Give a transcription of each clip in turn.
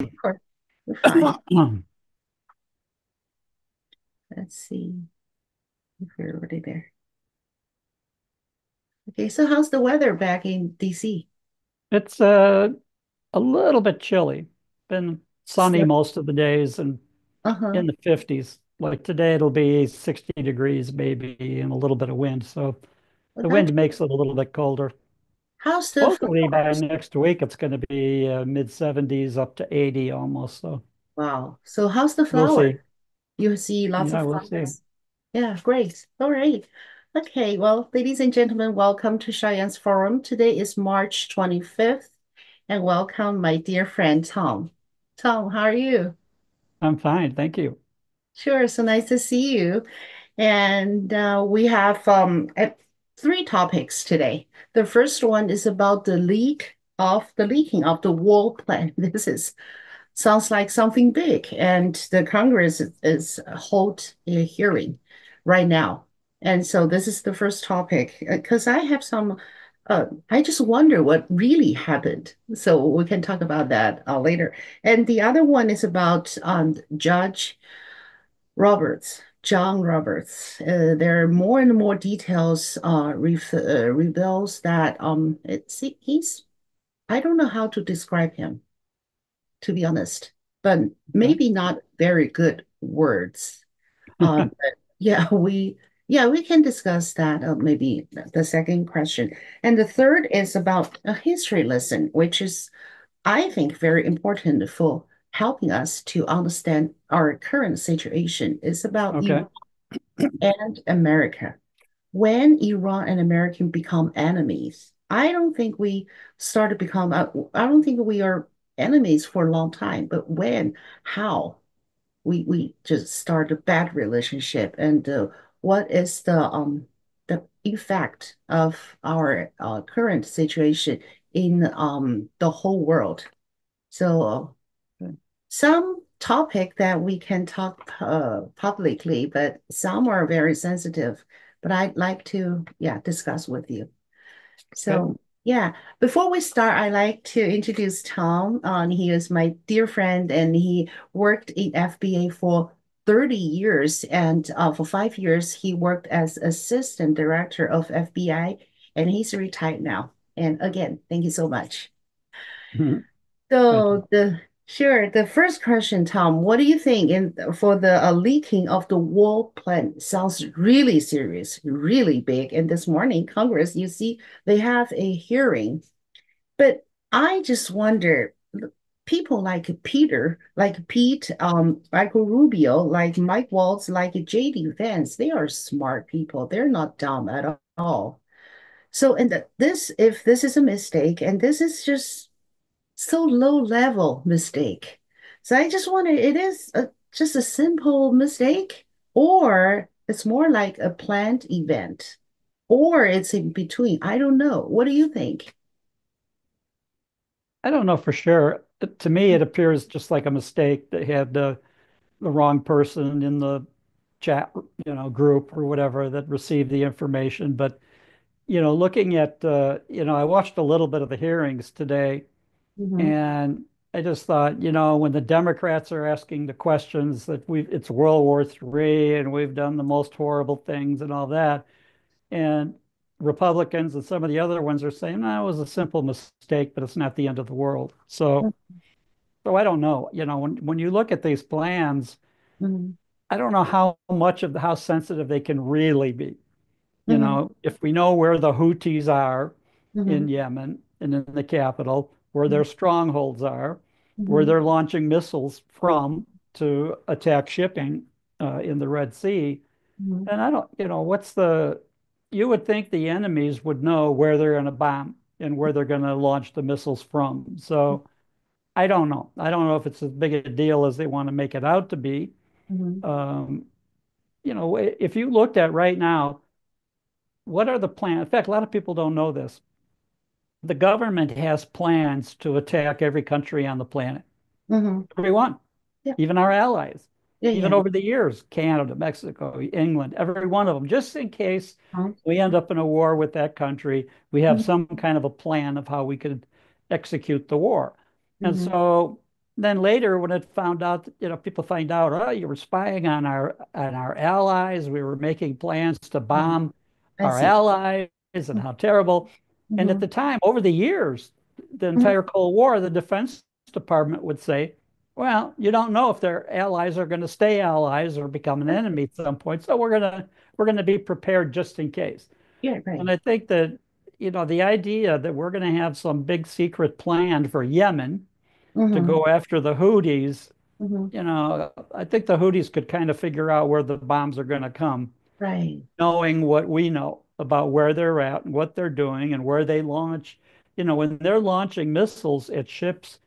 Of course. We're fine. I'm Let's see if we're already there. Okay, so how's the weather back in DC? It's a little bit chilly. Been sunny So, most of the days and uh-huh. in the 50s. Like today, it'll be 60 degrees maybe and a little bit of wind. So Well, the that's wind makes it a little bit colder. how's the Supposedly by flowers? next week, it's going to be mid 70s up to 80 almost. So Wow. So how's the we'll flower? see. You see lots of Yeah, we'll see. flowers. Yeah, great. All right. Okay, well, ladies and gentlemen, welcome to Cheyenne's Forum. Today is March 25th, and welcome my dear friend Tom. Tom, how are you? I'm fine. Thank you. Sure, so nice to see you. And we have three topics today. The first one is about the leaking of the wall plan. This is sounds like something big, and the Congress is hold a hearing right now. And so this is the first topic because I have some. I just wonder what really happened. So we can talk about that later. And the other one is about Judge Roberts, John Roberts. There are more and more details reveals that he's I don't know how to describe him, to be honest, but Okay. maybe not very good words. But yeah, we can discuss that maybe the second question. And the third is about a history lesson, which is I think very important for helping us to understand our current situation. It's about Okay. Iran and America. When Iran and America become enemies, I don't think we start to become, I don't think we are enemies for a long time, but when, how we just start a bad relationship and what is the effect of our current situation in the whole world. So some topic that we can talk publicly, but some are very sensitive. But I'd like to, yeah, discuss with you. Okay. So, yeah, before we start, I'd like to introduce Tom. He is my dear friend, and he worked in FBA for 30 years. And for 5 years, he worked as assistant director of FBI, and he's retired now. And again, thank you so much. Mhm. Thank you. So the first question, Tom, what do you think in for the leaking of the wall plan? Sounds really serious, really big. And this morning, Congress, you see, they have a hearing. But I just wonder, people like Peter, like Pete, Michael Rubio, like Mike Waltz, like JD Vance, they are smart people. They're not dumb at all. So, and if this is a mistake, and this is just so low level mistake. So I just wonder, just a simple mistake, or it's more like a planned event, or it's in between. I don't know. What do you think? I don't know for sure. To me, it appears just like a mistake. They had the wrong person in the chat, group or whatever that received the information. But, looking at, I watched a little bit of the hearings today, Hmm. and I just thought, when the Democrats are asking the questions that it's World War III and we've done the most horrible things and all that, and Republicans and some of the other ones are saying, no, it was a simple mistake, but it's not the end of the world. So I don't know. When you look at these plans, Hmm. I don't know how sensitive they can really be. Hmm. If we know where the Houthis are Hmm. in Yemen and in the capital, where their strongholds are, where Hmm. they're launching missiles from to attack shipping in the Red Sea, Hmm. and I don't, you would think the enemies would know where they're going to bomb and where they're going to launch the missiles from. So I don't know. I don't know if it's as big a deal as they want to make it out to be. Hmm. Um, if you looked at right now, what are the plans? In fact, a lot of people don't know this. The government has plans to attack every country on the planet, Hmm. everyone, Yeah, even our allies, yeah, even yeah. over the years, Canada, Mexico, England, every one of them, just in case Mhm. we end up in a war with that country, we have some kind of a plan of how we could execute the war. And Mhm. so Then later, when it found out, people find out, oh, you were spying on our allies. We were making plans to Mhm. bomb I our see. allies and how terrible. And at Mm-hmm. the time, over the years, the Hmm. entire Cold War, the Defense Department would say, well, you don't know if their allies are going to stay allies or become an enemy at some point. So we're gonna be prepared just in case. Yeah, right. And I think that, the idea that we're going to have some big secret plan for Yemen to Mm-hmm. go after the Houthis, Mm-hmm. I think the Houthis could kind of figure out where the bombs are going to come, Right. knowing what we know about where they're at and what they're doing and where they launch. When they're launching missiles at ships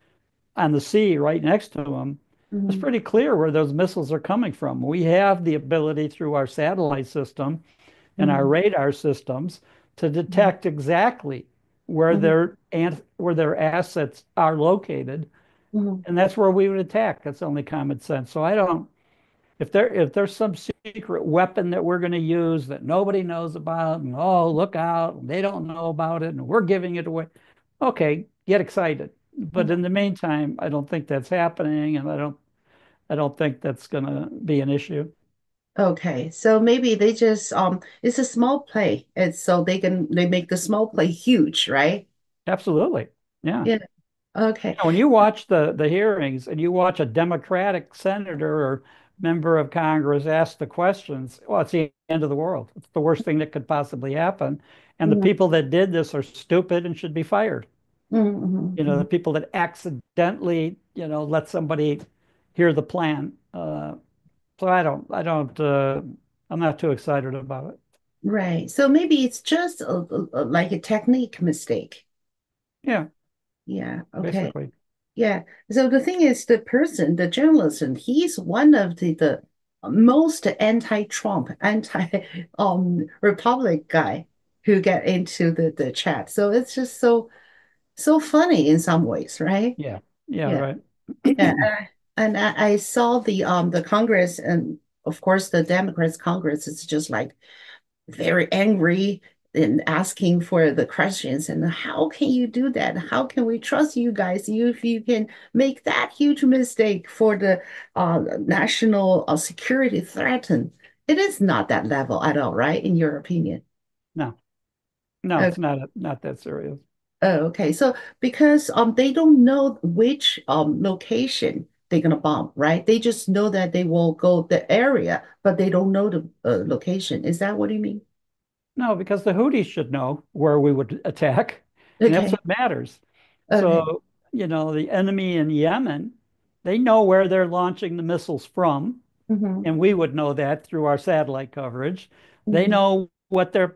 on the sea right next to them, it's Mm-hmm. pretty clear where those missiles are coming from. We have the ability through our satellite system and our Mm-hmm. radar systems to detect exactly Mm-hmm. where their assets are located, Mm-hmm. and that's where we would attack. That's only common sense. So I don't if there's some secret weapon that we're going to use that nobody knows about, and oh, look out, they don't know about it, and we're giving it away. Okay, get excited. But in the meantime, I don't think that's happening, and I don't think that's going to be an issue. Okay, so maybe they just it's a small play, and so they make the small play huge, right? Absolutely. Yeah. Yeah. Okay. When you watch the hearings and you watch a Democratic senator or member of Congress ask the questions, well, it's the end of the world. It's the worst thing that could possibly happen. And the Mm-hmm. people that did this are stupid and should be fired. Mm-hmm. The people that accidentally, let somebody hear the plan. So I'm not too excited about it. Right. So maybe it's just like a technique mistake. Yeah, Yeah. Okay. basically. Yeah. So the thing is, the journalist, and he's one of the most anti-Trump, Republic guy who get into the chat. So it's just so funny in some ways, right? Yeah, yeah, Yeah. right. Yeah. And I saw the Congress, and of course the Democrats Congress is just like very angry and asking for the questions. And how can you do that? How can we trust you guys if you can make that huge mistake for the national security threaten? It is not that level at all, right? In your opinion? No, no, Oh, it's not that serious. oh, okay. So because they don't know which location they're gonna bomb, right? They just know that they will go the area, but they don't know the location. Is that what you mean? No, because the Houthis should know where we would attack, and that's Okay. what matters. Okay. So, the enemy in Yemen, they know where they're launching the missiles from, Mm-hmm. and we would know that through our satellite coverage. They Mm-hmm. know what they're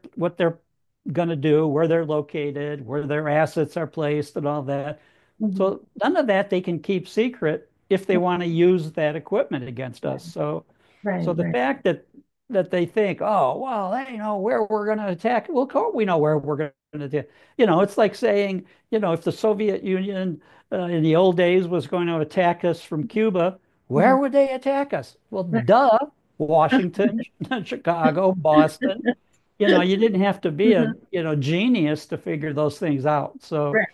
going to do, where they're located, where their assets are placed, and all that. Mm-hmm. So none of that they can keep secret if they want to use that equipment against us. So Right, the right. fact that they think, oh, well, they know where we're going to attack. Well, of course we know where we're going to attack. It's like saying, if the Soviet Union in the old days was going to attack us from Cuba, Mhm. where would they attack us? Well, Right. duh, Washington, Chicago, Boston. You didn't have to be a, Mhm. genius to figure those things out. So Right.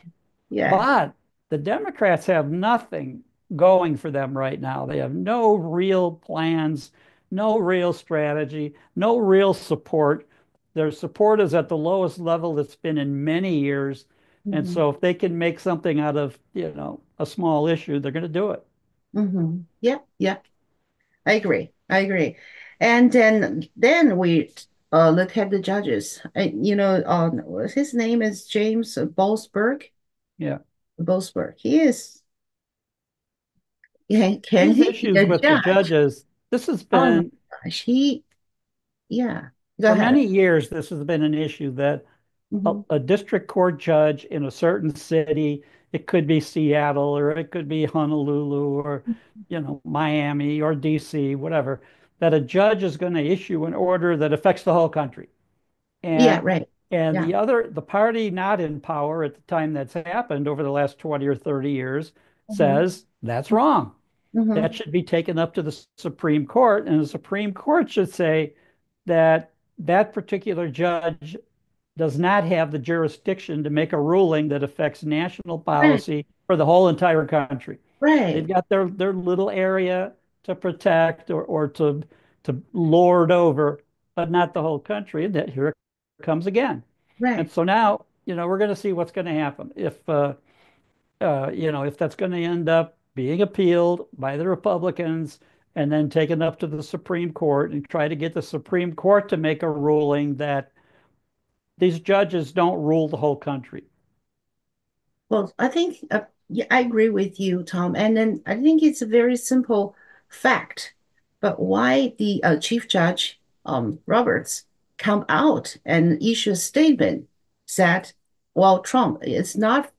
Yeah. but the Democrats have nothing going for them right now. They have no real plans, no real strategy, no real support. Their support is at the lowest level it's been in many years. And Hmm. so if they can make something out of, a small issue, they're going to do it. Hmm. Yeah, yeah. I agree. I agree. And then we look at the judges. His name is James Boasberg. Yeah. Boasberg. He is. Can These he be issues a with the judge? judges, this has Oh my been gosh. He. Yeah. Go for ahead. many years, this has been an issue that a, Hmm. a district court judge in a certain city, it could be Seattle or it could be Honolulu or, Miami or DC, whatever, that a judge is going to issue an order that affects the whole country. Yeah. And Right. and Yeah. the party not in power at the time that's happened over the last 20 or 30 years Hmm. says that's wrong. That Hmm. should be taken up to the Supreme Court, and the Supreme Court should say that that particular judge does not have the jurisdiction to make a ruling that affects national Right. policy for the whole entire country. They've Right, got their little area to protect or to lord over, but not the whole country. And that here it comes again. And right. so now, we're going to see what's going to happen. If that's going to end up being appealed by the Republicans and then taken up to the Supreme Court and try to get the Supreme Court to make a ruling that these judges don't rule the whole country. Well, I think yeah, I agree with you, Tom. And then I think it's a very simple fact. But why the Chief Judge Roberts come out and issue a statement that, well, Trump, it's not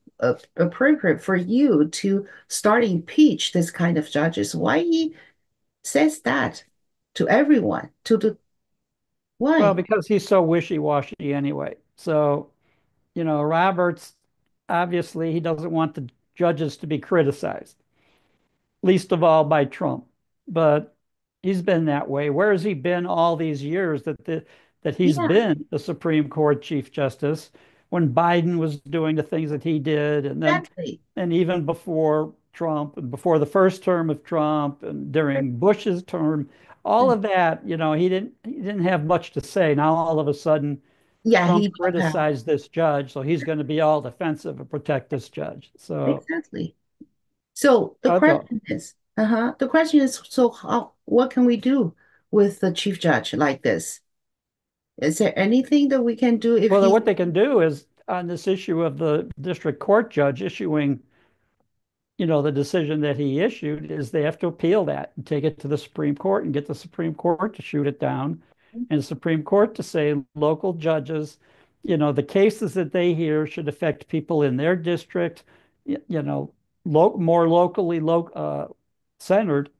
appropriate for you to start impeach this kind of judges. Why he says that to everyone? To the Well, why? because he's so wishy-washy anyway. So, Roberts, obviously, he doesn't want the judges to be criticized, least of all by Trump. But he's been that way. Where has he been all these years that he's Yeah, been the Supreme Court Chief Justice when Biden was doing the things that he did, exactly. and even before Trump and before the first term of Trump and during Bush's term, all of that, he didn't have much to say. Now all of a sudden Yeah, Trump he jumped out. criticized this judge, so he's going to be all defensive and protect this judge. So Exactly. So the that's all. question is, the question is, so what can we do with the chief judge like this? Is there anything that we can do if Well, he, what they can do is on this issue of the district court judge issuing, the decision that he issued is they have to appeal that and take it to the Supreme Court and get the Supreme Court to shoot it down and the Supreme Court to say local judges, the cases that they hear should affect people in their district, more locally centered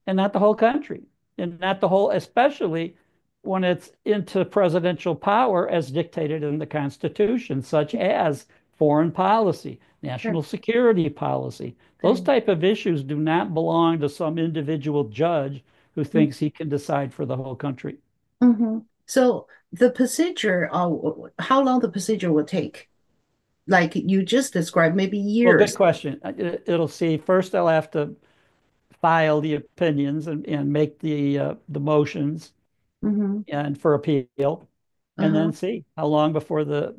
and not the whole country, and not the whole, especially when it's into presidential power as dictated in the Constitution, such as foreign policy, Sure. national security policy. Those Okay. type of issues do not belong to some individual judge who thinks he can decide for the whole country. Mm-hmm. So the procedure, how long the procedure will take? Like you just described, maybe Well, good years. question. It'll see first they'll have to file the opinions and make the motions Mm-hmm. and for appeal, and Uh-huh. then see how long before the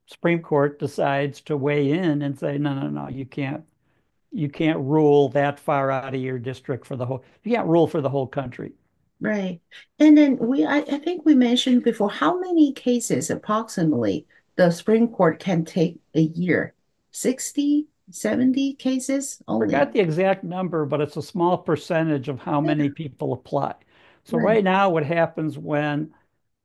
Supreme Court decides to weigh in and say, no, no, no, you can't rule that far out of your district you can't rule for the whole country. Right. And then I think we mentioned before, how many cases approximately the Supreme Court can take a year? 60, 70 cases only. Forgot the exact number, but it's a small percentage of how Yeah, many people apply. So right. right now, what happens when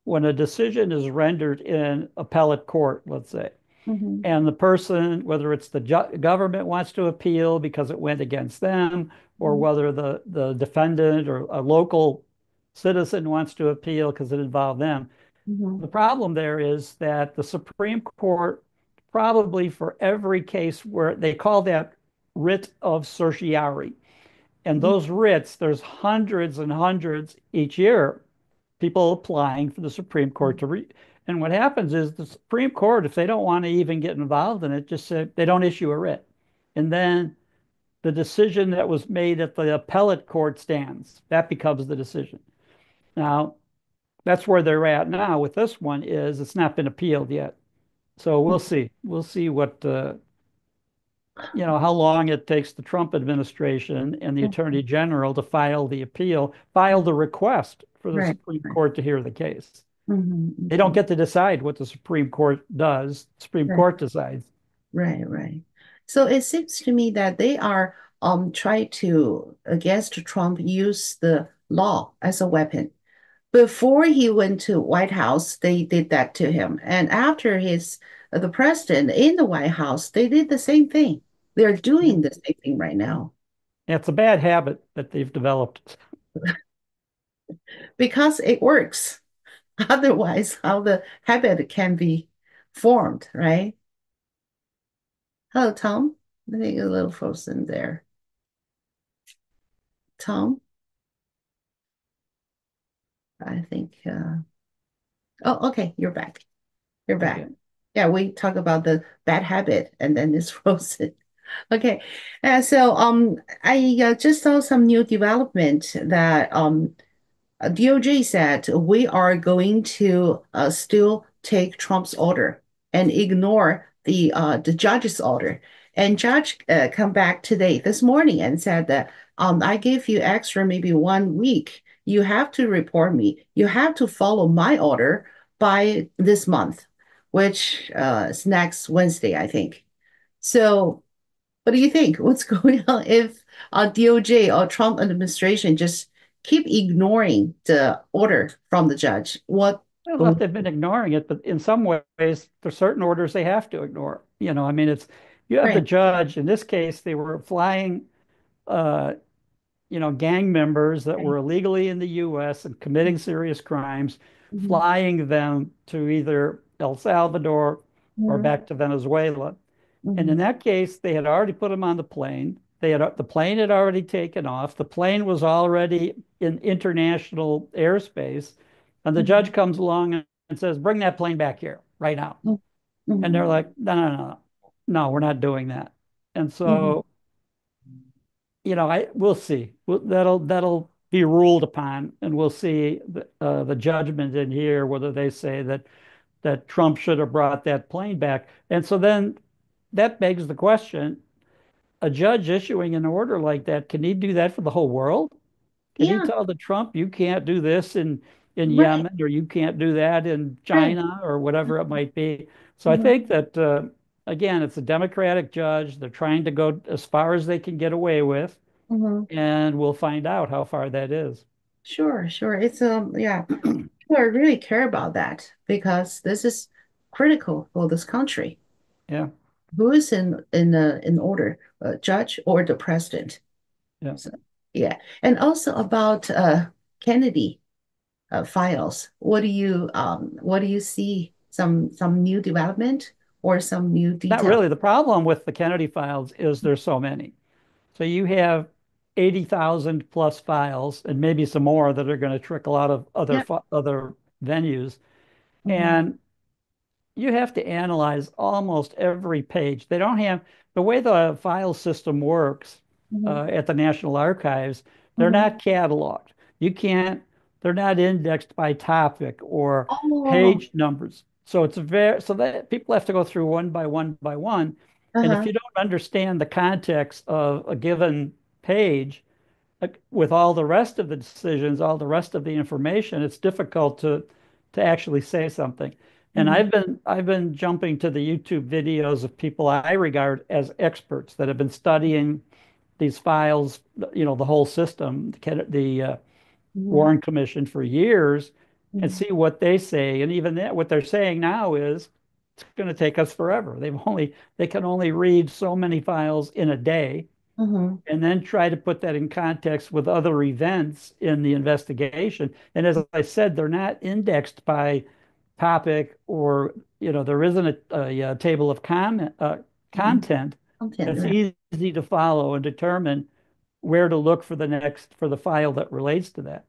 a decision is rendered in appellate court, let's say, Hmm. and the person, whether it's the government wants to appeal because it went against them, or Hmm. whether the defendant or a local citizen wants to appeal because it involved them. Hmm. The problem there is that the Supreme Court, probably for every case where they call that writ of certiorari, and those writs, there's hundreds and hundreds each year, people applying for the Supreme Court to read. And what happens is the Supreme Court, if they don't want to even get involved in it, just say they don't issue a writ. And then the decision that was made at the appellate court stands. That becomes the decision. Now, that's where they're at now with this one is it's not been appealed yet. So we'll see. We'll see how long it takes the Trump administration and the Attorney General to file the request for the Right, Supreme right. Court to hear the case. They don't Hmm. get to decide what the Supreme Court does. The Supreme Right, Court decides. right, right. So it seems to me that they are trying to, against Trump, use the law as a weapon. Before he went to White House, they did that to him. And after the president in the White House, they did the same thing. They're Yeah. doing the same thing right now It's a bad habit that they've developed. because it works. Otherwise, how the habit can be formed, right? Hello, Tom. I think a little frozen there. Tom, I think, oh, okay, you're back. You're back. Okay. Yeah, we talk about the bad habit and then it's frozen. Okay. I just saw some new development that DOJ said we are going to still take Trump's order and ignore the judge's order. And judge come back today, this morning, and said that I gave you extra maybe 1 week. You have to report me. You have to follow my order by this month, which is next Wednesday, I think. So what do you think? What's going on if DOJ or Trump administration just keep ignoring the order from the judge? What I don't know if will, they've been ignoring it, but in some ways, there's certain orders they have to ignore. I mean, it's you have the right? judge. In this case, they were flying, uh, gang members that Right. were illegally in the U.S. and committing serious crimes, Mhm. flying them to either El Salvador or Mhm. back to Venezuela. And in Mhm. that case, they had already put them on the plane. The plane had already taken off. The plane was already in international airspace, and the judge Mhm. comes along and says, "Bring that plane back here right now." Mhm. And they're Mhm. like, "No, no, no, no, no, we're not doing that." And Mhm. so, we'll see. That'll be ruled upon, and we'll see the judgment in here whether they say that Trump should have brought that plane back. And so then that begs the question, a judge issuing an order like that, can he do that for the whole world? Can he Yeah, tell the Trump, you can't do this in right, Yemen, or you can't do that in right. China, or whatever it might be? So I Mhm. think that, again, it's a Democratic judge. They're trying to go as far as they can get away with, Mhm. and we'll find out how far that is. Sure, sure. It's yeah, people really care about that because this is critical for this country. Yeah, Who is in order, judge or the president? yeah. So, yeah, and also about Kennedy files. What do you see? Some new development or some new Not detail? really. The problem with the Kennedy files is there's so many. So you have 80,000 plus files, and maybe some more that are going to trickle out of Yeah. other venues. Hmm. And you have to analyze almost every page. They don't have the way the file system works Hmm. at the National Archives, they're Hmm. not cataloged. You can't, they're not indexed by topic or Oh, page numbers. So so that people have to go through one by one by one. And if uh-huh. you don't understand the context of a given page, with all the rest of the decisions, all the rest of the information, it's difficult to actually say something. And Hmm. I've been jumping to the YouTube videos of people I regard as experts that have been studying these files, the whole system, the Hmm. Warren Commission for years, and Hmm. see what they say. And even that, what they're saying now is it's going to take us forever. They can only read so many files in a day, Hmm. and then try to put that in context with other events in the investigation. And as I said, they're not indexed by topic, or there isn't a table of Hmm. content Content, that's right? easy to follow and determine where to look for the file that relates to that.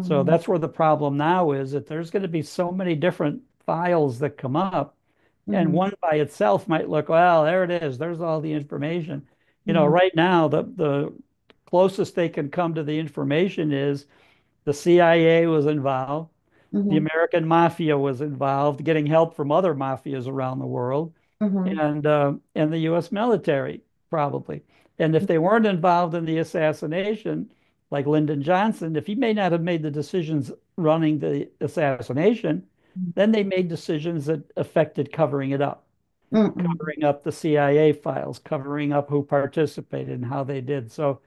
So Hmm. that's where the problem now is, that there's going to be so many different files that come up, and Hmm. one by itself might look, well, there it is. There's all the information. Hmm. Right now, the closest they can come to the information is the CIA was involved, the Hmm. American mafia was involved, getting help from other mafias around the world, Hmm. and the U.S. military probably. And if they weren't involved in the assassination, like Lyndon Johnson, if he may not have made the decisions running the assassination, then they made decisions that affected covering it up, Hmm. covering up the CIA files, covering up who participated and how they did. So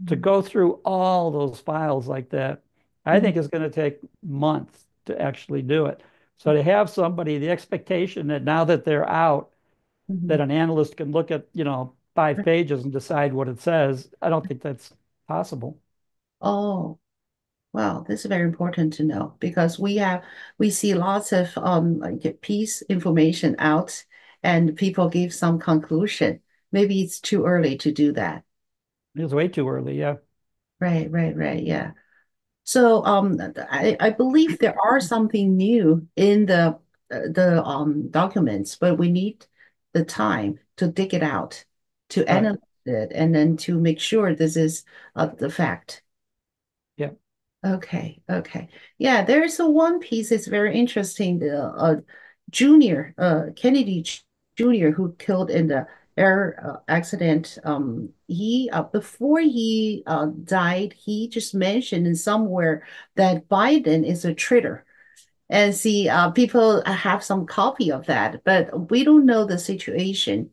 to Hmm. go through all those files like that, I Hmm. think is going to take months to actually do it. So to have somebody, the expectation that now that they're out, that Hmm. an analyst can look at, 5 pages and decide what it says, I don't think that's possible. Oh, wow, this is very important to know because we see lots of like piece information out and people give some conclusion. Maybe it's too early to do that. It's way too early. Yeah. Right, right, right. Yeah. So I believe there are something new in the documents, but we need the time to dig it out. to Right. analyze it and then to make sure this is the fact. Yeah. Okay, okay. Yeah, there's a one piece that's very interesting. The junior, Kennedy Jr., who killed in the air accident. He before he died, he just mentioned in somewhere that Biden is a traitor. And see, people have some copy of that, but we don't know the situation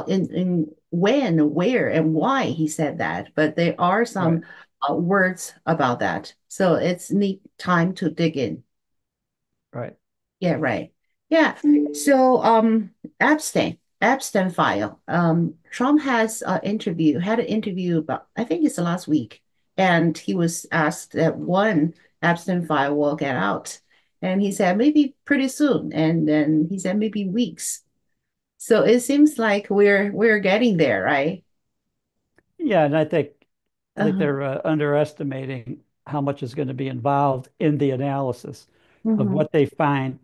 in when, where, and why he said that. But there are Right. some words about that. So it's neat time to dig in. Right. Yeah, right. Yeah. So Epstein file. Trump has had an interview about I think it's the last week, and he was asked that one Epstein file will get out. And he said maybe pretty soon. And then he said maybe weeks. So it seems like we're getting there, right? Yeah, and I think Uh-huh. they're underestimating how much is going to be involved in the analysis of Hmm. what they find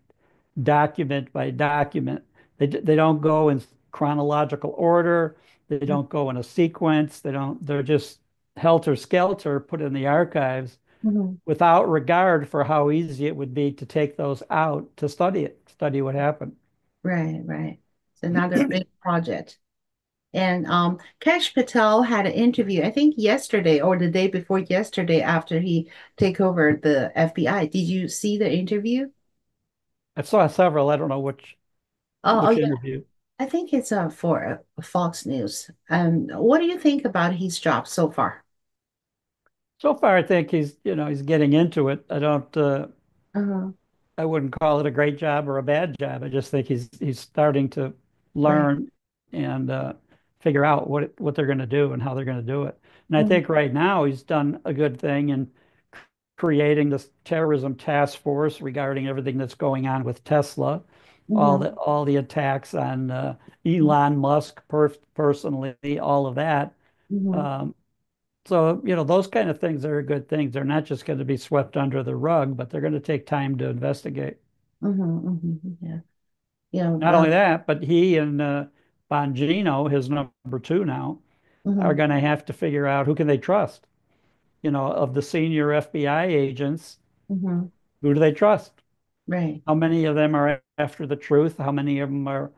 document by document. They don't go in chronological order. They don't go in a sequence. They're just helter skelter put in the archives Hmm. without regard for how easy it would be to take those out to study what happened. Right, right. It's another big project. And Kash Patel had an interview, I think yesterday or the day before yesterday after he take over the FBI. Did you see the interview? I saw several. I don't know Oh which yeah, interview. I think it's for Fox News. What do you think about his job so far? So far, I think he's getting into it. Uh-huh. I wouldn't call it a great job or a bad job. I just think he's starting to Right. learn and figure out what they're going to do and how they're going to do it. And I Mm-hmm. think right now he's done a good thing in creating this terrorism task force regarding everything that's going on with Tesla, Mm-hmm. all the attacks on Elon Musk personally, all of that. Mm-hmm. Um, so, those kind of things are good things. They're not just going to be swept under the rug, but they're going to take time to investigate. Mm-hmm. Mm-hmm. Yeah. Yeah. Not only that, but he and Bongino, his number two now, are Mm-hmm. going to have to figure out who can they trust. Of the senior FBI agents, Mm-hmm. who do they trust? Right. How many of them are after the truth? How many of them are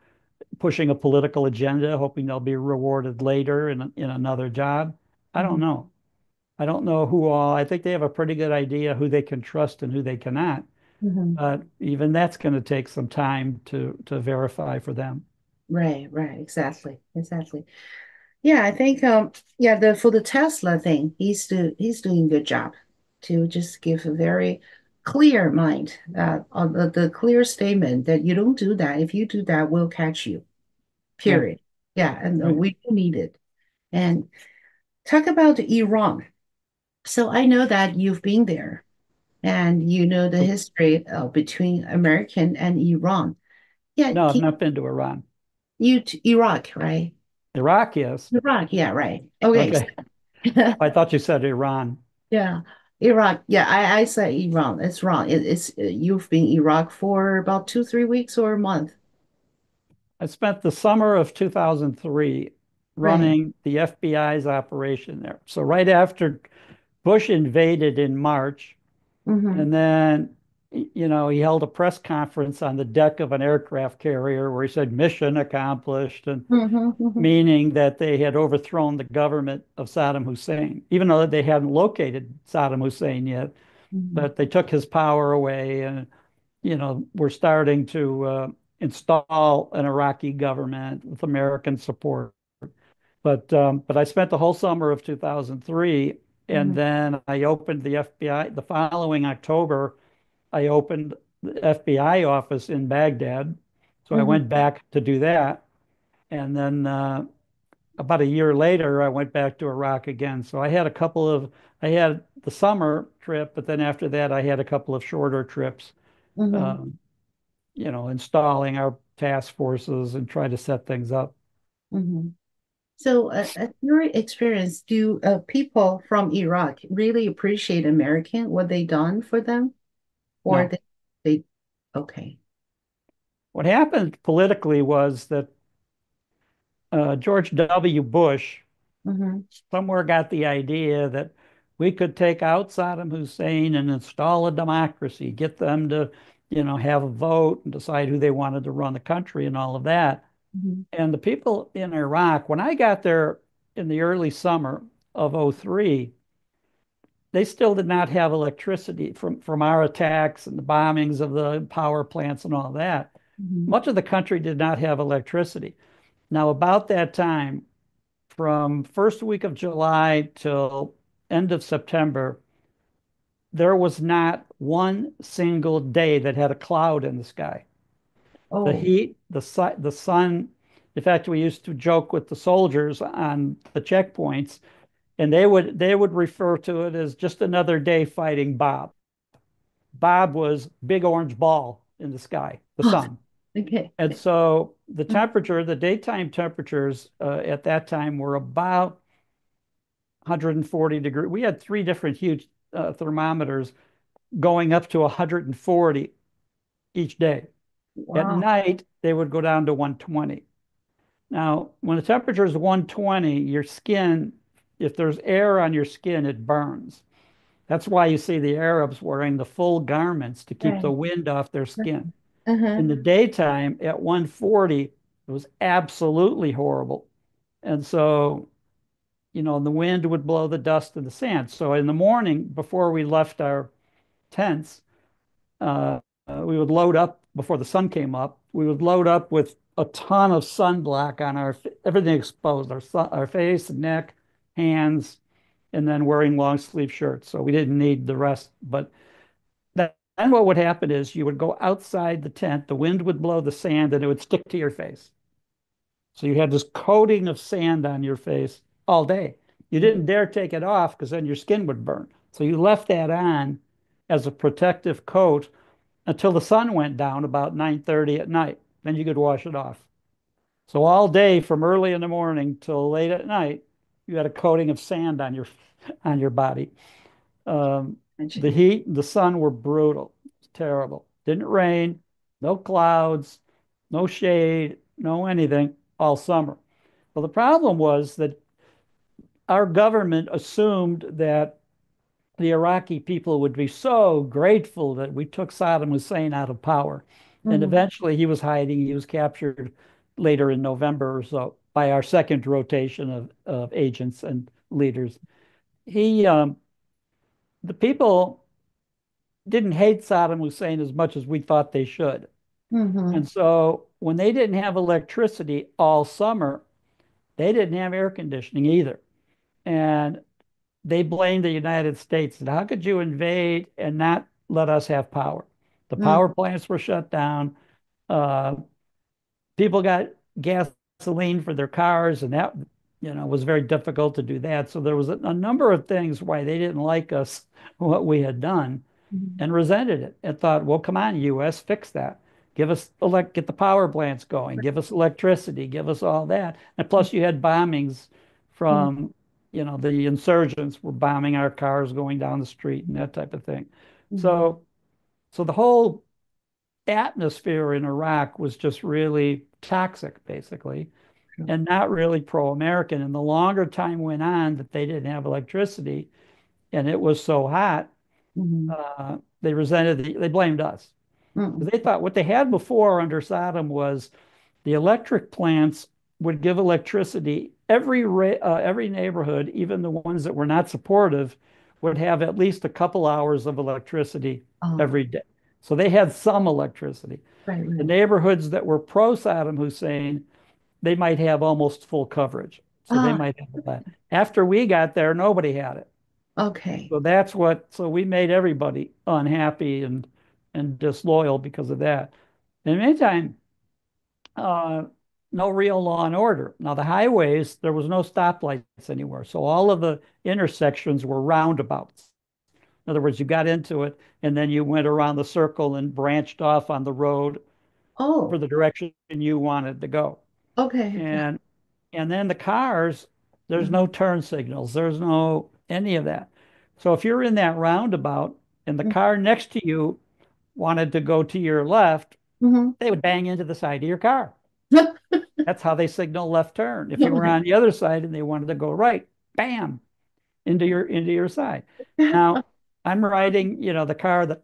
pushing a political agenda, hoping they'll be rewarded later in another job? I don't Mm-hmm. know. I don't know who all. I think they have a pretty good idea who they can trust and who they cannot. Mm-hmm. But even that's going to take some time to verify for them. Right. Right. Exactly. Exactly. Yeah, I think yeah, the for the Tesla thing, he's doing a good job to just give a very clear mind on the clear statement that you don't do that. If you do that, we'll catch you. Yeah, Period. Yeah, and right. we do need it. And talk about Iran. So I know that you've been there and you know the history between American and Iran. Yeah, No, I've not been to Iran. you to Iraq, right? Iraq, yes. Iraq, yeah, right. Okay. Okay. I thought you said Iran. Yeah, Iraq. Yeah, I said Iran. It's wrong. It's you've been Iraq for about 2, 3 weeks or a month. I spent the summer of 2003 Right. running the FBI's operation there. So right after Bush invaded in March, Mm-hmm. and then he held a press conference on the deck of an aircraft carrier where he said mission accomplished, and Mm-hmm. Mm-hmm. meaning that they had overthrown the government of Saddam Hussein, even though they hadn't located Saddam Hussein yet. Mm-hmm. But they took his power away, and we're starting to install an Iraqi government with American support. But I spent the whole summer of 2003, and Mm-hmm. then I opened the FBI the following October. I opened the FBI office in Baghdad, so I Mm-hmm. went back to do that, and then about a year later, I went back to Iraq again. So I had the summer trip, but then after that, I had a couple of shorter trips, Mm-hmm. um, installing our task forces and try to set things up. Mm-hmm. So, at your experience, do people from Iraq really appreciate American what they done for them, or No, they okay. what happened politically was that George W. Bush Hmm. somewhere got the idea that we could take out Saddam Hussein and install a democracy, get them to, have a vote and decide who they wanted to run the country and all of that. Hmm. And the people in Iraq, when I got there in the early summer of '03, they still did not have electricity from our attacks and the bombings of the power plants and all that. Hmm. Much of the country did not have electricity. Now, about that time, from first week of July till end of September, there was not one single day that had a cloud in the sky. The Oh, heat, the sun. In fact, we used to joke with the soldiers on the checkpoints, and they would refer to it as just another day fighting Bob. Bob was big orange ball in the sky, the oh, sun. okay. And so the daytime temperatures at that time were about 140 degrees. We had three different huge thermometers going up to 140 each day. At Wow. night, they would go down to 120. Now, when the temperature is 120, your skin, if there's air on your skin, it burns. That's why you see the Arabs wearing the full garments to keep the Right. wind off their skin. Uh-huh. In the daytime, at 140, it was absolutely horrible. And so, the wind would blow the dust and the sand. So in the morning, before we left our tents, uh, we would load up before the sun came up. We would load up with a ton of sunblock on everything exposed, our face, neck, hands, and then wearing long sleeve shirts. So we didn't need the rest. But then what would happen is you would go outside the tent, the wind would blow the sand, and it would stick to your face. So you had this coating of sand on your face all day. You didn't dare take it off because then your skin would burn. So you left that on as a protective coat until the sun went down about 9:30 at night. Then you could wash it off. So all day from early in the morning till late at night, you had a coating of sand on your body. Um, the Imagine. heat and the sun were brutal. It's terrible. Didn't rain, no clouds, no shade, no anything all summer. Well, the problem was that our government assumed that the Iraqi people would be so grateful that we took Saddam Hussein out of power. And Hmm. eventually he was hiding. He was captured later in November or so by our second rotation of agents and leaders. He, the people didn't hate Saddam Hussein as much as we thought they should. Hmm. And so when they didn't have electricity all summer, they didn't have air conditioning either. And they blamed the United States. And how could you invade and not let us have power? The power Hmm. plants were shut down. Uh, People got gasoline for their cars, and that was very difficult to do that. So there was a number of things why they didn't like us, what we had done, and resented it and thought, well, come on, US, fix that. Get the power plants going, give us electricity, give us all that. And plus you had bombings from, the insurgents were bombing our cars going down the street and that type of thing. Hmm. So the whole atmosphere in Iraq was just really toxic, basically, and not really pro-American. And the longer time went on that they didn't have electricity and it was so hot, Hmm. they blamed us. Hmm. Because they thought what they had before under Saddam was the electric plants would give electricity. Every neighborhood, even the ones that were not supportive, would have at least a couple hours of electricity Oh, every day. So they had some electricity. right, The right. neighborhoods that were pro Saddam Hussein, they might have almost full coverage. So they Ah, might have that. After we got there, nobody had it. okay. So we made everybody unhappy and disloyal because of that. In the meantime, uh, no real law and order. Now, the highways, there was no stoplights anywhere. So all of the intersections were roundabouts. In other words, you got into it and then you went around the circle and branched off on the road for Oh, the direction you wanted to go. okay, okay. And and then the cars, there's Mhm. no turn signals, there's no any of that. So if you're in that roundabout and the car next to you wanted to go to your left, Mhm. they would bang into the side of your car. That's how they signal left turn. If you were on the other side and they wanted to go right, bam, into your side. Now, I'm riding, the car that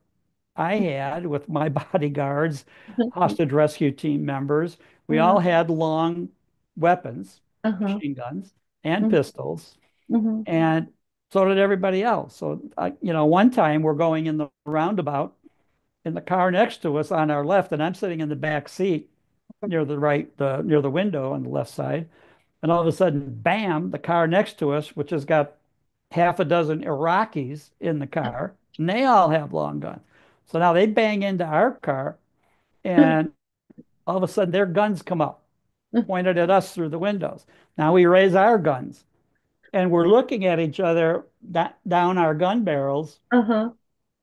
I had with my bodyguards, hostage rescue team members. We all had long weapons, Uh-huh. machine guns and Mhm. pistols, Mhm. and so did everybody else. So, one time we're going in the roundabout in the car next to us on our left, and I'm sitting in the back seat near the right, near the window on the left side. And all of a sudden, bam, the car next to us, which has got half a dozen Iraqis in the car, and they all have long guns. So now they bang into our car, and all of a sudden their guns come up, pointed at us through the windows. Now we raise our guns, and we're looking at each other down our gun barrels, Uh-huh.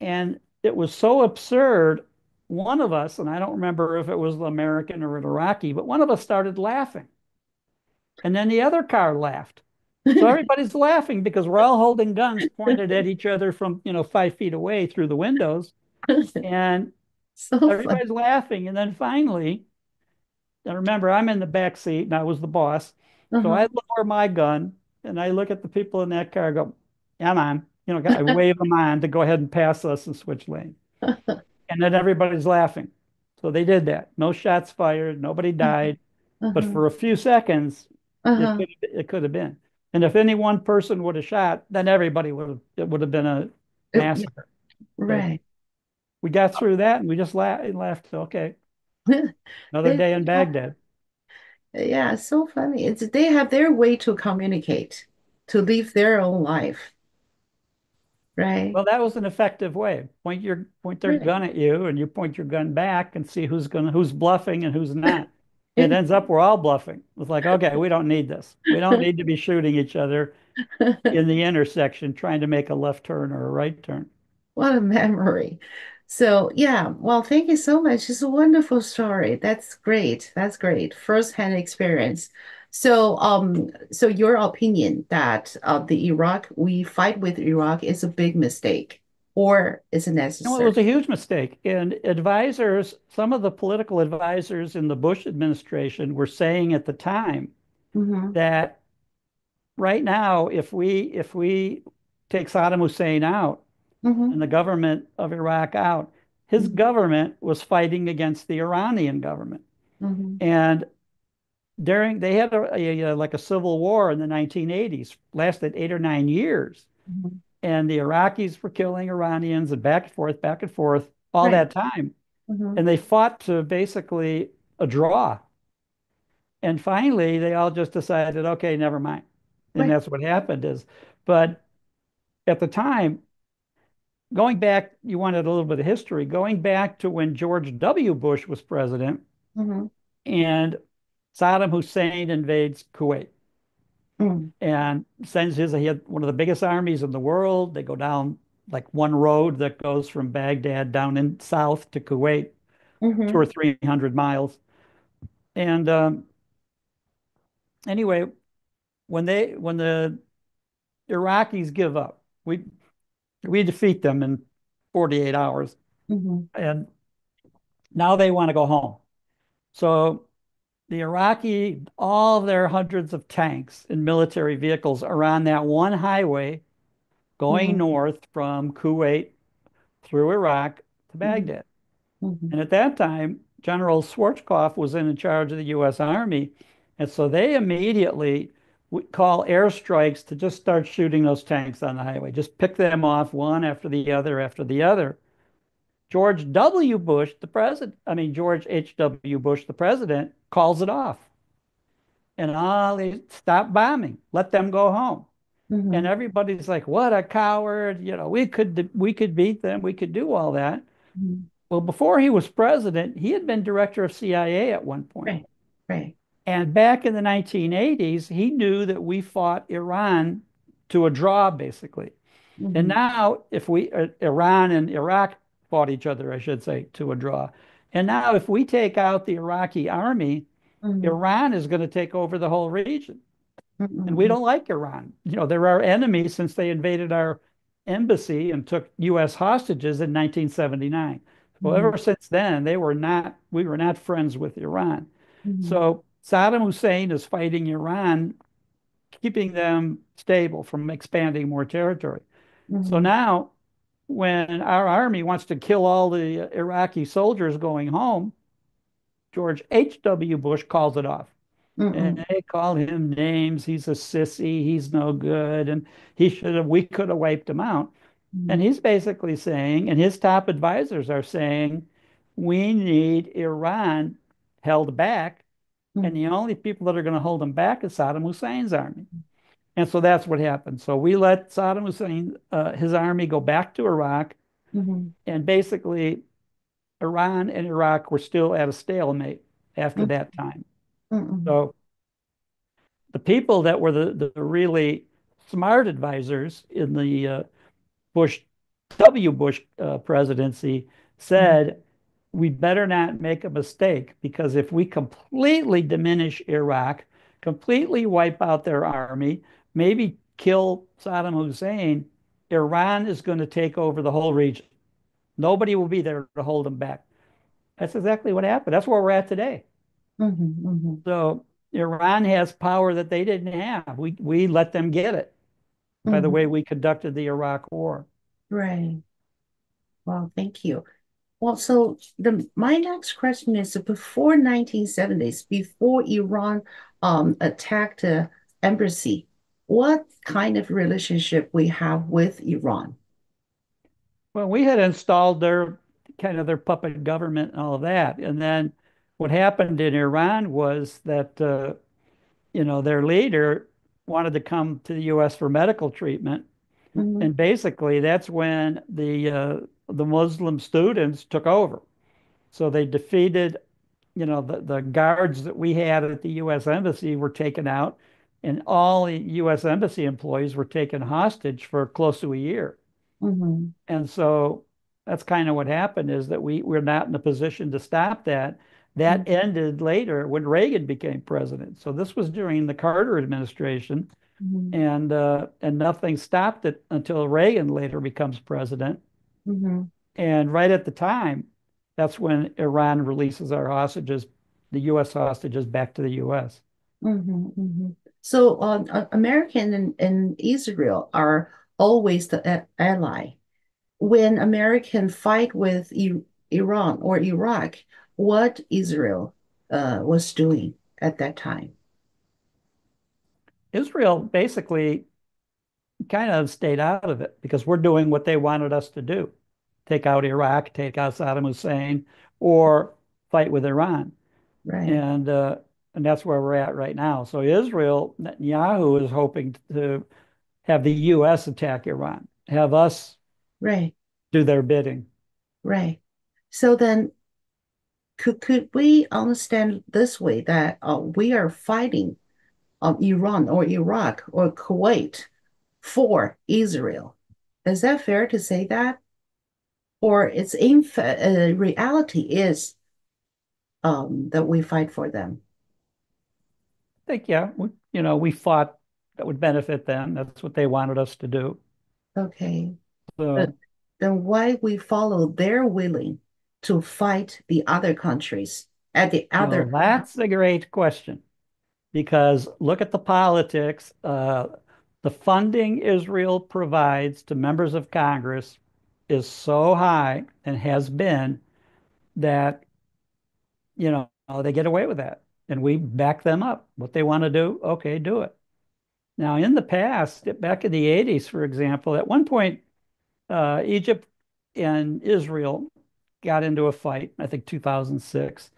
and it was so absurd. One of us, and I don't remember if it was an American or an Iraqi, but one of us started laughing. And then the other car laughed. So everybody's laughing because we're all holding guns pointed at each other from, 5 feet away through the windows. And So fun. everybody's laughing. And then finally, and remember, I'm in the back seat and I was the boss. So Uh-huh. I lower my gun and I look at the people in that car and go, come on. I wave them on to go ahead and pass us and switch lane. And then everybody's laughing. So they did that. No shots fired. Nobody died. But Uh-huh. for a few seconds, Uh-huh. it could have been. And if any one person would have shot, then everybody it would have been a Yeah, massacre. But right. we got through that and we just laughed. Okay, another They day in Baghdad. yeah, so funny. They have their way to communicate, to live their own life, right? Well, that was an effective way. Point their Right. gun at you, and you point your gun back and see who's bluffing and who's not. And it ends up we're all bluffing. It's like, okay, we don't need this. We don't need to be shooting each other in the intersection trying to make a left turn or a right turn. What a memory. So, yeah, well, thank you so much. It's a wonderful story. That's great. That's great. First-hand experience. So your opinion that we fight with Iraq is a big mistake or is it No, it necessary? was a huge mistake. And some of the political advisors in the Bush administration were saying at the time Mm-hmm. that right now, if we take Saddam Hussein out Mm-hmm. and the government of Iraq out, his government was fighting against the Iranian government. Mm-hmm. And they had like a civil war in the 1980s, lasted 8 or 9 years. Mm-hmm. And the Iraqis were killing Iranians and back and forth all Right. that time. Mm-hmm. And they fought to basically a draw. And finally, they all just decided, okay, never mind. And Right. that's what happened but at the time, going back, you wanted a little bit of history, going back to when George W. Bush was president Mm-hmm. and Saddam Hussein invades Kuwait and he had one of the biggest armies in the world. They go down like one road that goes from Baghdad down in south to Kuwait, two Mm-hmm. or 300 miles. And anyway, when the Iraqis give up, we defeat them in 48 hours, Mm-hmm. and now they want to go home. So all of their hundreds of tanks and military vehicles are on that one highway going Mm-hmm. north from Kuwait through Iraq to Mm-hmm. Baghdad. Mm-hmm. And at that time, General Schwarzkopf was in charge of the U.S. Army. And so they immediately would call airstrikes to just start shooting those tanks on the highway, just pick them off one after the other after the other. George W. Bush, the president, I mean, George H.W. Bush, the president, calls it off. And they stop bombing, let them go home. And Mm-hmm. everybody's like, what a coward. We could beat them. We could do all that. Mm-hmm. Well, before he was president, he had been director of CIA at one point. Right. Right. And back in the 1980s, he knew that we fought Iran to a draw, basically. And Mm-hmm. now, if Iran and Iraq fought each other, I should say, to a draw. And now, if we take out the Iraqi army, Mm-hmm. Iran is going to take over the whole region. And we Mm-hmm. don't like Iran. They're our enemy since they invaded our embassy and took U.S. hostages in 1979. So Mm-hmm. ever since then, we were not friends with Iran. Mm-hmm. So Saddam Hussein is fighting Iran, keeping them stable from expanding more territory. So Mm-hmm. now, when our army wants to kill all the Iraqi soldiers going home, George H.W. Bush calls it off. And Mm-hmm. they call him names. He's a sissy. He's no good. And we could have wiped him out. And he's basically saying, and his top advisors are saying, we need Iran held back. And Mm-hmm. the only people that are going to hold them back is Saddam Hussein's army. And so that's what happened. So we let Saddam Hussein, his army go back to Iraq. Mm-hmm. And basically, Iran and Iraq were still at a stalemate after that time. Mm-hmm. So the people that were the really smart advisors in the Bush Bush presidency said we better not make a mistake because if we completely diminish Iraq, completely wipe out their army, maybe kill Saddam Hussein, Iran is going to take over the whole region. Nobody will be there to hold them back. That's exactly what happened. That's where we're at today. Mm-hmm. Mm-hmm. So Iran has power that they didn't have. We let them get it by the Mm-hmm. way we conducted the Iraq War. Right. Well, thank you. Well, so the my next question is before 1970s, before Iran attacked the embassy, what kind of relationship we have with Iran? Well, we had installed their kind of their puppet government and all of that. And then what happened in Iran was that their leader wanted to come to the US for medical treatment. Mm-hmm. And basically that's when the Muslim students took over. So they defeated, the guards that we had at the US Embassy were taken out, and all the US Embassy employees were taken hostage for close to a year. Mm-hmm. And so that's kind of what happened is that we're not in a position to stop that. That ended later when Reagan became president. So this was during the Carter administration, Mm-hmm. and nothing stopped it until Reagan later becomes president. Mm-hmm. And right at the time, that's when Iran releases our hostages, the U.S. hostages, back to the U.S. Mm-hmm. Mm-hmm. So American and Israel are always the ally. When American fight with Iran or Iraq, what Israel was doing at that time? Israel basically kind of stayed out of it because we're doing what they wanted us to do, take out Iraq, take out Saddam Hussein, or fight with Iran. Right, And uh, and that's where we're at right now. So Israel, Netanyahu is hoping to have the U.S. attack Iran, have us right, do their bidding. right. So then, could we understand this way that we are fighting Iran or Iraq or Kuwait for Israel? Is that fair to say that? Or its in reality is that we fight for them? I think, yeah, we fought that would benefit them. That's what they wanted us to do. Okay. But So, then why we follow their willing to fight the other countries at the other that's a great question because look at the politics. The funding Israel provides to members of Congress is so high and has been that, they get away with that. And we back them up. What they want to do, okay, do it. Now, in the past, back in the 80s, for example, at one point, Egypt and Israel got into a fight, I think 2006,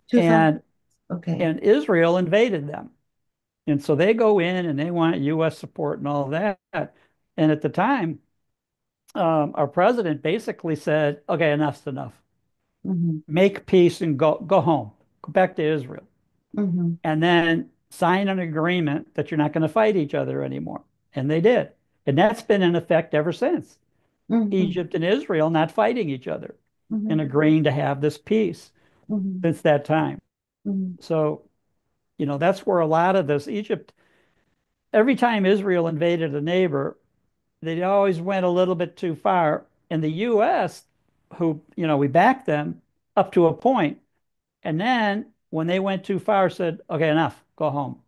2000? and Okay. and Israel invaded them. And so they go in and they want US support and all of that. And at the time, our president basically said, okay, enough's enough. Hmm. Make peace and go home. Go back to Israel. Hmm. And then sign an agreement that you're not going to fight each other anymore. And they did. And that's been in effect ever since. Hmm. Egypt and Israel not fighting each other and Hmm. agreeing to have this peace Hmm. since that time. Hmm. So, that's where a lot of this Egypt, every time Israel invaded a neighbor, they always went a little bit too far. And the US, who, we backed them up to a point, and then when they went too far, said, okay, enough, go home.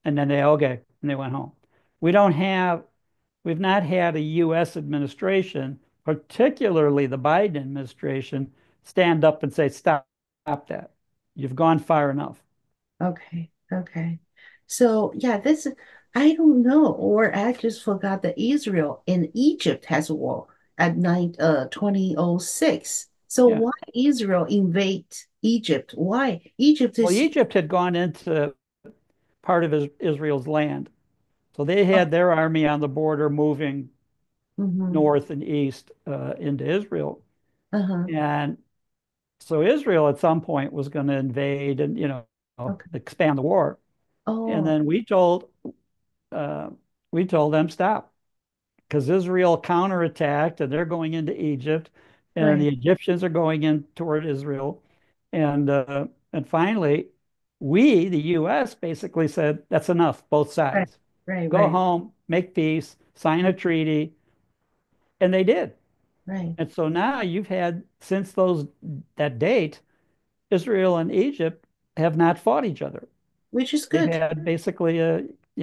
And then okay, and they went home. We don't have, we've not had a U.S. administration, particularly the Biden administration, stand up and say, stop that. You've gone far enough. Okay, okay. So yeah, this I don't know, or I just forgot that Israel and Egypt has a war at 2006. So Yeah. why Israel invade Egypt? Why? Egypt Well, is Egypt had gone into part of Israel's land. So they oh, had their army on the border moving mm-hmm, north and east into Israel. uh-huh. And so Israel at some point was going to invade and, Okay. expand the war. And Oh, then uh, we told them stop because Israel counterattacked and they're going into Egypt and the right, Egyptians are going in toward Israel. And finally, we, the US, basically said, that's enough, both right, sides. right, Go right, home, make peace, sign a treaty. And they did. right. And so now you've had, since that date, Israel and Egypt have not fought each other. Which is They've good. had basically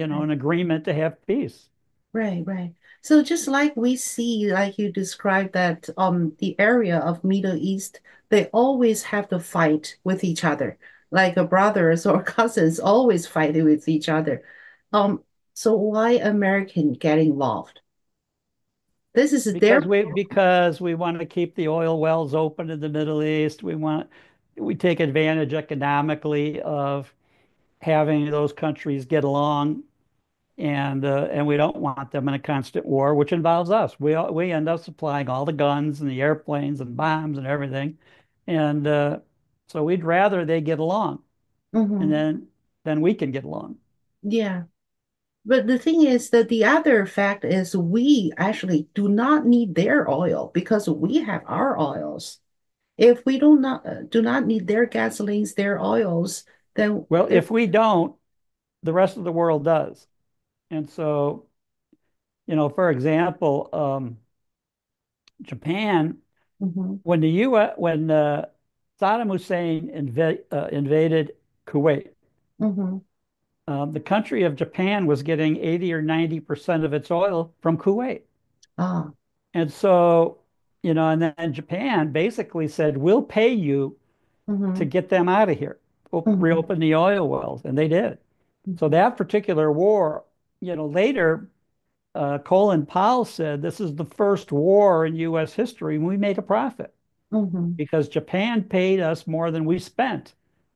Right. an agreement to have peace. Right, right. So just like we see, like you described that the area of Middle East, they always have to fight with each other. Like brothers or cousins always fighting with each other. Um, so why American get involved? This is their Because we want to keep the oil wells open in the Middle East. We take advantage economically of having those countries get along, and we don't want them in a constant war, which involves us. We end up supplying all the guns and the airplanes and bombs and everything, and so we'd rather they get along, and Mhm. then we can get along. Yeah. But the thing is that the other fact is we actually do not need their oil because we have our oils. If we do not need their gasolines, their oils, then Well, there. if we don't, the rest of the world does. And so, for example, Japan, Mhm, when the U.S. when Saddam Hussein invaded Kuwait, mhm. the country of Japan was getting 80 or 90% of its oil from Kuwait. Ah, And so, and then Japan basically said, we'll pay you to mhm, get them out of here, mhm, reopen the oil wells. And they did. So mhm, that particular war, later, Colin Powell said this is the first war in U.S. history when we made a profit mhm. because Japan paid us more than we spent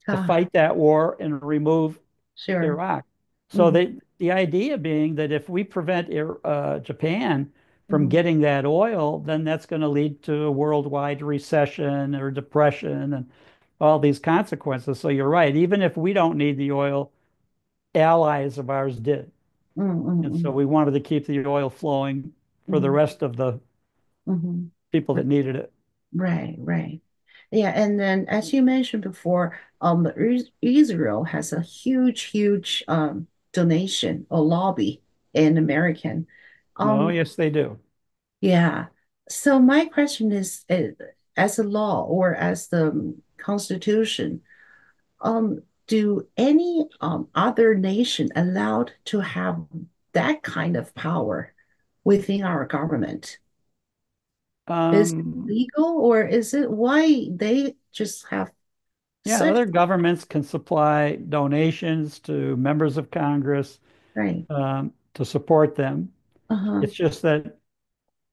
to Ah, fight that war and remove sure. Iraq. So Mhm, the idea being that if we prevent Japan from mhm, getting that oil, then that's going to lead to a worldwide recession or depression and all these consequences. So you're right. Even if we don't need the oil, allies of ours did. mhm, And so mhm, we wanted to keep the oil flowing for the mhm, rest of the mhm. people that needed it. Right, right. Yeah, and then as you mentioned before, Israel has a huge, huge donation or lobby in American. Oh, Um, yes, they do. yeah. So my question is, as a law or as the Constitution, do any other nation allowed to have that kind of power within our government? Is it Um, legal or is it why they just have yeah, such other governments can supply donations to members of Congress right? to support them. Uh-huh. It's just that,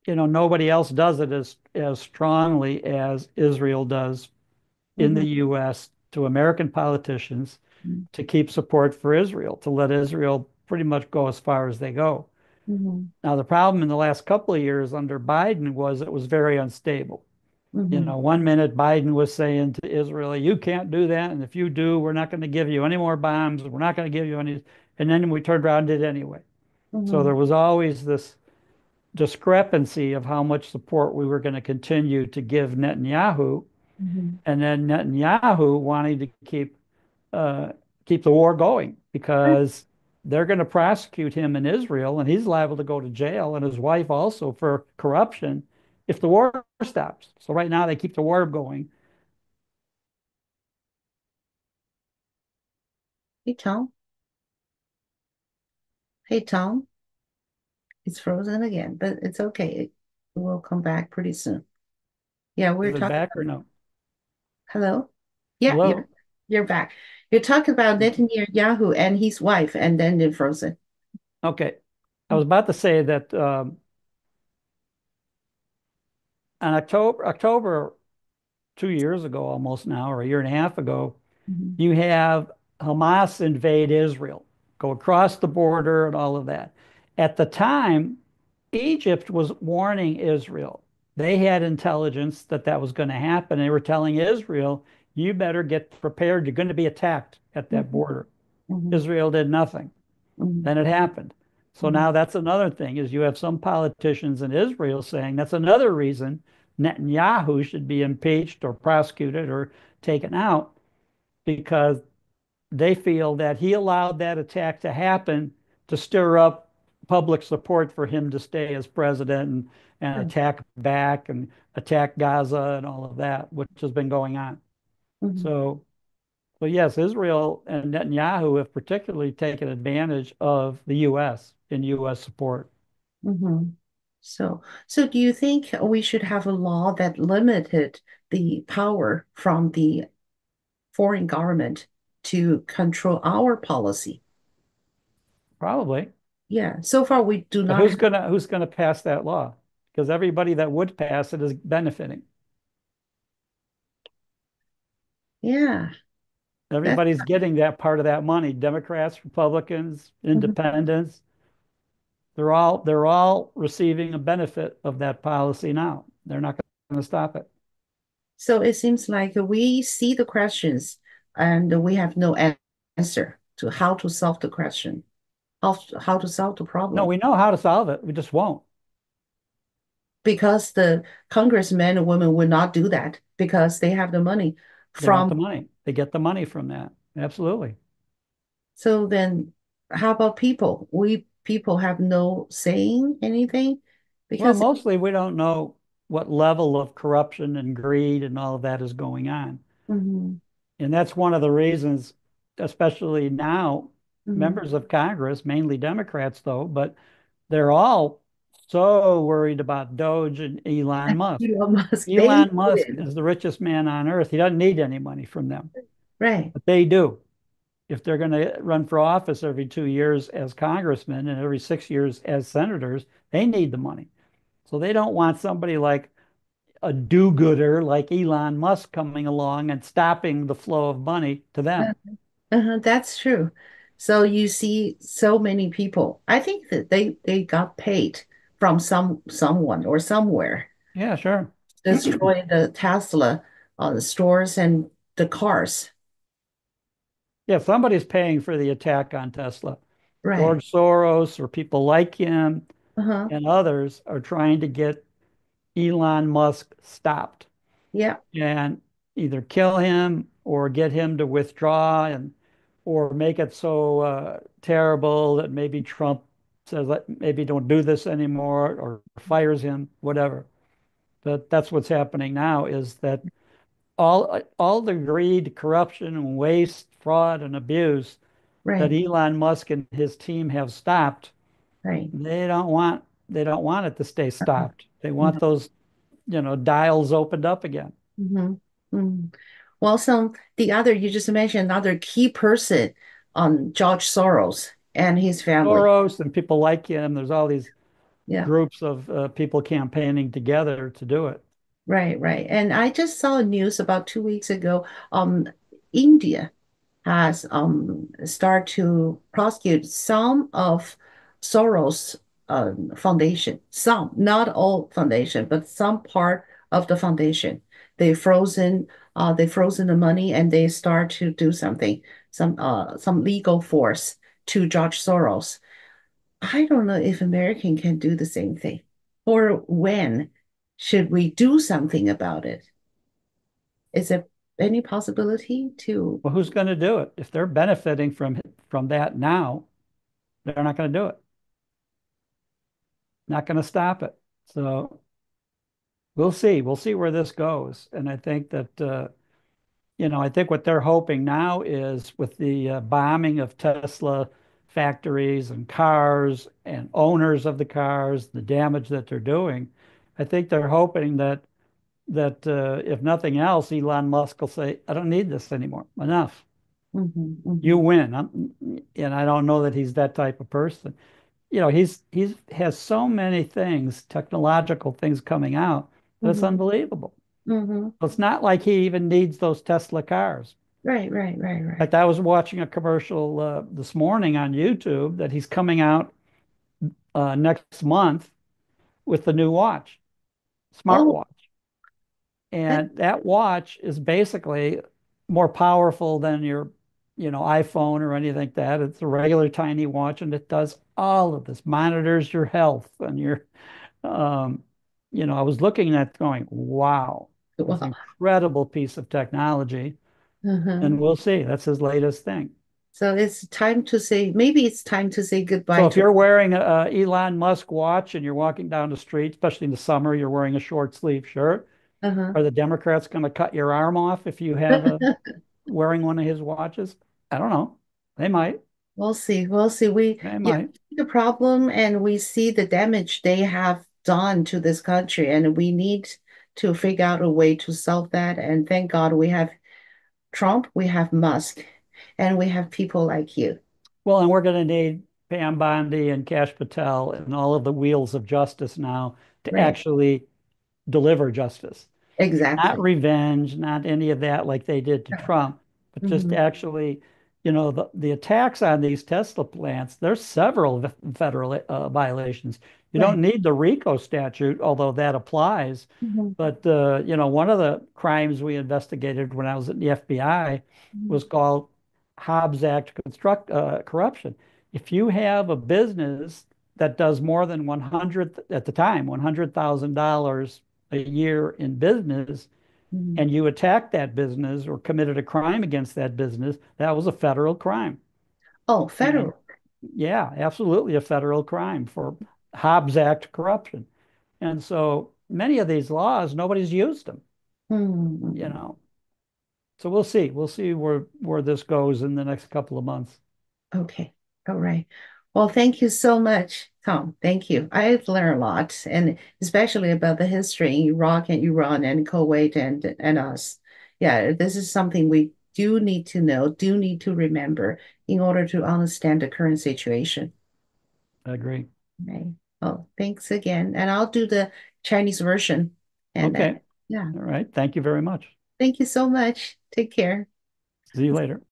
nobody else does it as strongly as Israel does in Mm-hmm. the U.S. to American politicians to keep support for Israel, to let Israel pretty much go as far as they go. Mm-hmm. Now, the problem in the last couple of years under Biden was it was very unstable. Mm-hmm. One minute Biden was saying to Israel, you can't do that. And if you do, we're not going to give you any more bombs. We're not going to give you any. And then we turned around and did it anyway. So Mm-hmm. there was always this discrepancy of how much support we were going to continue to give Netanyahu. Mm-hmm. And then Netanyahu wanting to uh, keep the war going because they're going to prosecute him in Israel and he's liable to go to jail and his wife also for corruption if the war stops. So right now they keep the war going. Hey, Tom. Hey, Tom. It's frozen again, but it's okay. It will come back pretty soon. Yeah, we're Is it talking back or about, no? hello? Yeah, Hello? you're back. You're talking about Netanyahu and his wife, and then they're frozen. Okay. I was about to say that on October 2 years ago, almost now, or a year and a half ago, Mhm. you have Hamas invade Israel, go across the border and all of that. At the time, Egypt was warning Israel. They had intelligence that that was going to happen. They were telling Israel, you better get prepared. You're going to be attacked at that Mhm. border. Mhm. Israel did nothing. Mhm. Then it happened. So Mhm. now that's another thing is you have some politicians in Israel saying that's another reason Netanyahu should be impeached or prosecuted or taken out because they feel that he allowed that attack to happen to stir up public support for him to stay as president and Right. attack back and attack Gaza and all of that, which has been going on. Mhm. So, so yes, Israel and Netanyahu have particularly taken advantage of the U.S. in U.S. support. Mhm. So do you think we should have a law that limited the power from the foreign government to control our policy? Probably. Yeah, so far we do But not have. who's gonna pass that law? Because everybody that would pass it is benefiting. Yeah, that. Everybody's getting that part of that money. Democrats, Republicans, Mhm. independents, they're all receiving a benefit of that policy now. They're not going to stop it. So it seems like we see the questions and we have no answer to how to solve the question, how to solve the No, problem. we know how to solve it. We just won't. Because the congressmen and women will not do that because they have the money They want the from. money. They get the money from that. Absolutely. So then how about people? We people have no saying anything Well, because. mostly we don't know what level of corruption and greed and all of that is going on. Mhm. And that's one of the reasons, especially now, Mhm. members of Congress, mainly Democrats though, but they're all so worried about Doge and Elon Musk. Elon Musk, they Elon Musk voted. is the richest man on earth. He doesn't need any money from them, Right. but they do. If they're going to run for office every 2 years as congressmen and every 6 years as senators, they need the money. So they don't want somebody like a do-gooder like Elon Musk coming along and stopping the flow of money to them. That's true. So you see so many people. I think that they got paid from someone or somewhere Yeah, sure. destroy the Tesla the stores and the cars. Yeah, somebody's paying for the attack on Tesla. Right. George Soros or people like him Uh-huh. and others are trying to get Elon Musk stopped Yeah. and either kill him or get him to withdraw and or make it so terrible that maybe Trump says let maybe don't do this anymore or fires him, whatever. But that's what's happening now is that all the greed, corruption, and waste, fraud, and abuse that Right. Elon Musk and his team have stopped, Right. they don't want it to stay stopped. They want those, dials opened up again. Mm-hmm. Hmm. Well, the other you just mentioned another key person on George Soros and his family. Soros and people like him, there's all these Yeah. groups of people campaigning together to do it. Right, right. And I just saw news about 2 weeks ago. India has started to prosecute some of Soros' foundation. Some, not all foundation, but some part of the foundation. They frozen the money and they start to do something, some legal force to George Soros. I don't know if American can do the same thing, or when should we do something about it? Is there any possibility to? Well, who's going to do it? If they're benefiting from that now, they're not going to do it. Not going to stop it. So we'll see. We'll see where this goes. And I think that I think what they're hoping now is with the bombing of Tesla factories and cars and owners of the cars, the damage that they're doing, I think they're hoping that if nothing else, Elon Musk will say, "I don't need this anymore. Enough. Hmm. You Hmm. win." And I don't know that he's that type of person. He's has so many things, technological things coming out that's Hmm. unbelievable. Hmm. It's not like he even needs those Tesla cars. Right, right, right, In right. fact, I was watching a commercial this morning on YouTube that he's coming out next month with the new watch, Oh, smartwatch. that, And that watch is basically more powerful than your, iPhone or anything like that. It's a regular tiny watch and it does all of this, monitors your health and um, I was looking at going, wow, this well, incredible piece of technology. uh-huh. And we'll see. That's his latest thing. So it's time to say, maybe it's time to say So goodbye if to. you're wearing a Elon Musk watch and you're walking down the street, especially in the summer, you're wearing a short sleeve shirt, Uh-huh. are the Democrats going to cut your arm off if you have a wearing one of his watches? I don't know. They might. We'll see. We'll see. They Yeah, might. we see the problem and we see the damage they have done to this country, and we need to figure out a way to solve that. And thank God we have Trump, we have Musk, and we have people like you. Well, and we're going to need Pam Bondi and Cash Patel and all of the wheels of justice now to Right. actually deliver justice. Not Exactly. revenge, not any of that like they did to Trump, but just Hmm. actually, the attacks on these Tesla plants, there's several federal violations. You don't Right. need the RICO statute, although that applies. Hmm. But, one of the crimes we investigated when I was at the FBI Hmm. was called Hobbs Act corruption. If you have a business that does more than 100, at the time, $100,000 a year in business, Hmm. and you attacked that business or committed a crime against that business, that was a federal crime. Oh, And federal. yeah, absolutely a federal crime for Hobbs Act corruption. And so many of these laws, nobody's used them, you Hmm. know. So we'll see. We'll see where this goes in the next couple of months. Okay. All right. Well, thank you so much, Tom. Thank you. I've learned a lot, and especially about the history in Iraq and Iran and Kuwait and us. Yeah, this is something we do need to know, do need to remember in order to understand the current situation. I agree. Okay. Well, thanks again. And I'll do the Chinese version. And Okay. yeah, All right. Thank you very much. thank you so much. Take care. See you later.